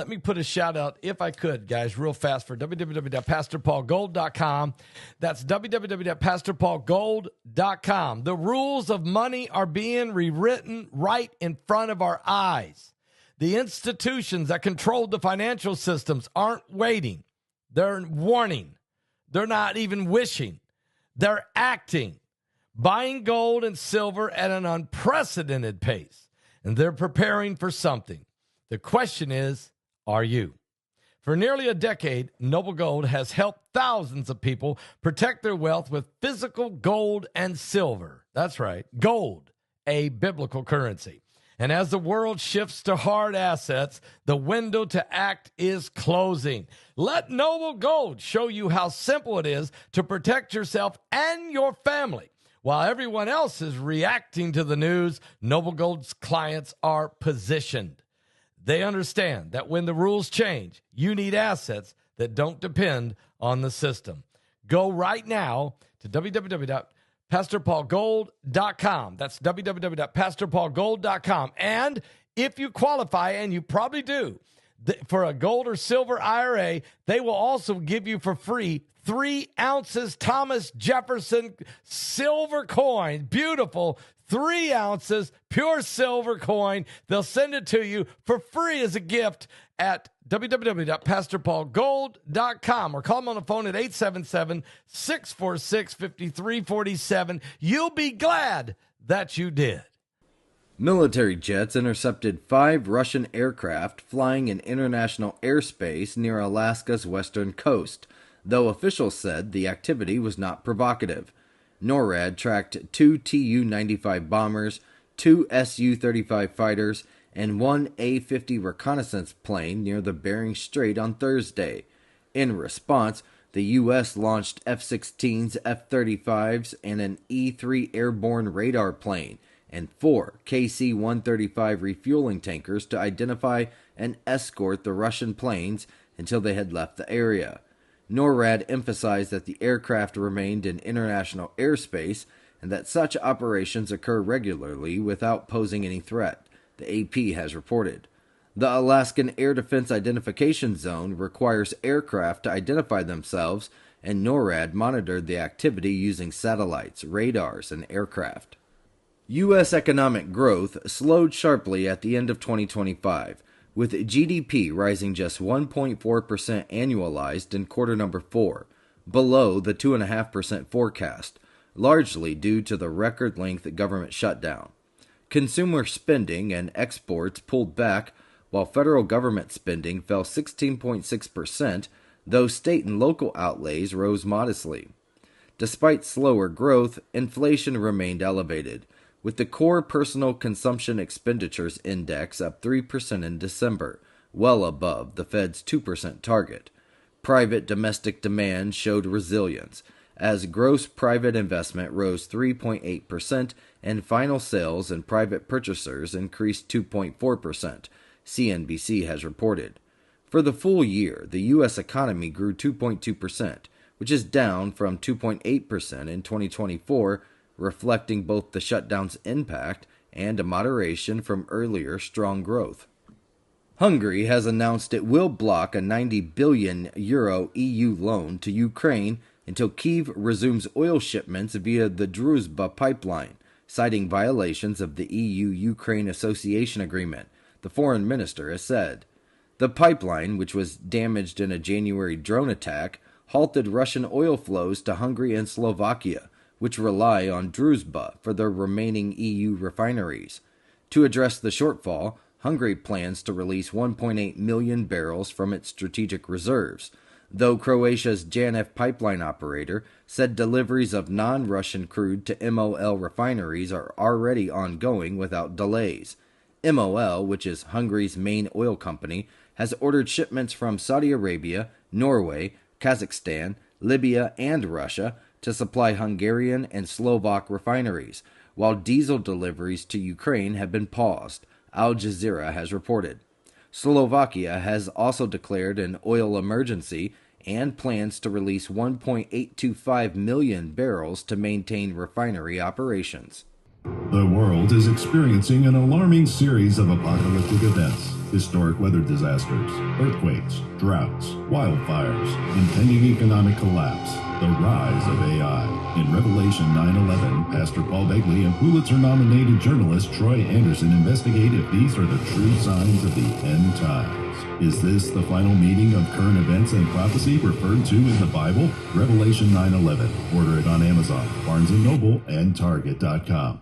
Let me put a shout out, if I could, guys, real fast for www.pastorpaulgold.com. That's www.pastorpaulgold.com. The rules of money are being rewritten right in front of our eyes. The institutions that control the financial systems aren't waiting. They're warning. They're not even wishing. They're acting, buying gold and silver at an unprecedented pace. And they're preparing for something. The question is, are you? For nearly a decade, Noble Gold has helped thousands of people protect their wealth with physical gold and silver. That's right, gold, a biblical currency. And as the world shifts to hard assets, the window to act is closing. Let Noble Gold show you how simple it is to protect yourself and your family. While everyone else is reacting to the news, Noble Gold's clients are positioned. They understand that when the rules change, you need assets that don't depend on the system. Go right now to www.pastorpaulgold.com. That's www.pastorpaulgold.com. And if you qualify, and you probably do, for a gold or silver IRA, they will also give you for free 3 ounces Thomas Jefferson silver coin. Beautiful 3 ounces pure silver coin. They'll send it to you for free as a gift at www.pastorpaulgold.com or call them on the phone at 877-646-5347. You'll be glad that you did. Military jets intercepted 5 Russian aircraft flying in international airspace near Alaska's western coast, though officials said the activity was not provocative. NORAD tracked 2 Tu-95 bombers, 2 Su-35 fighters, and 1 A-50 reconnaissance plane near the Bering Strait on Thursday. In response, the U.S. launched F-16s, F-35s, and an E-3 airborne radar plane, and 4 KC-135 refueling tankers to identify and escort the Russian planes until they had left the area. NORAD emphasized that the aircraft remained in international airspace and that such operations occur regularly without posing any threat, the AP has reported. The Alaskan Air Defense Identification Zone requires aircraft to identify themselves, and NORAD monitored the activity using satellites, radars, and aircraft. U.S. economic growth slowed sharply at the end of 2025, with GDP rising just 1.4% annualized in quarter number 4, below the 2.5% forecast, largely due to the record-length government shutdown. Consumer spending and exports pulled back, while federal government spending fell 16.6%, though state and local outlays rose modestly. Despite slower growth, inflation remained elevated, with the core personal consumption expenditures index up 3% in December, well above the Fed's 2% target. Private domestic demand showed resilience, as gross private investment rose 3.8% and final sales and private purchasers increased 2.4%, CNBC has reported. For the full year, the U.S. economy grew 2.2%, which is down from 2.8% in 2024, reflecting both the shutdown's impact and a moderation from earlier strong growth. Hungary has announced it will block a €90 billion EU loan to Ukraine until Kyiv resumes oil shipments via the Druzhba pipeline, citing violations of the EU-Ukraine Association Agreement, the foreign minister has said. The pipeline, which was damaged in a January drone attack, halted Russian oil flows to Hungary and Slovakia, which rely on Druzhba for their remaining EU refineries. To address the shortfall, Hungary plans to release 1.8 million barrels from its strategic reserves, though Croatia's Janef pipeline operator said deliveries of non-Russian crude to MOL refineries are already ongoing without delays. MOL, which is Hungary's main oil company, has ordered shipments from Saudi Arabia, Norway, Kazakhstan, Libya, and Russia to supply Hungarian and Slovak refineries, while diesel deliveries to Ukraine have been paused, Al Jazeera has reported. Slovakia has also declared an oil emergency and plans to release 1.825 million barrels to maintain refinery operations. The world is experiencing an alarming series of apocalyptic events. historic weather disasters, earthquakes, droughts, wildfires, impending economic collapse, the rise of AI. In Revelation 9:11, Pastor Paul Begley and Pulitzer-nominated journalist Troy Anderson investigate if these are the true signs of the end times. Is this the final meeting of current events and prophecy referred to in the Bible? Revelation 9:11. Order it on Amazon, Barnes & Noble, and Target.com.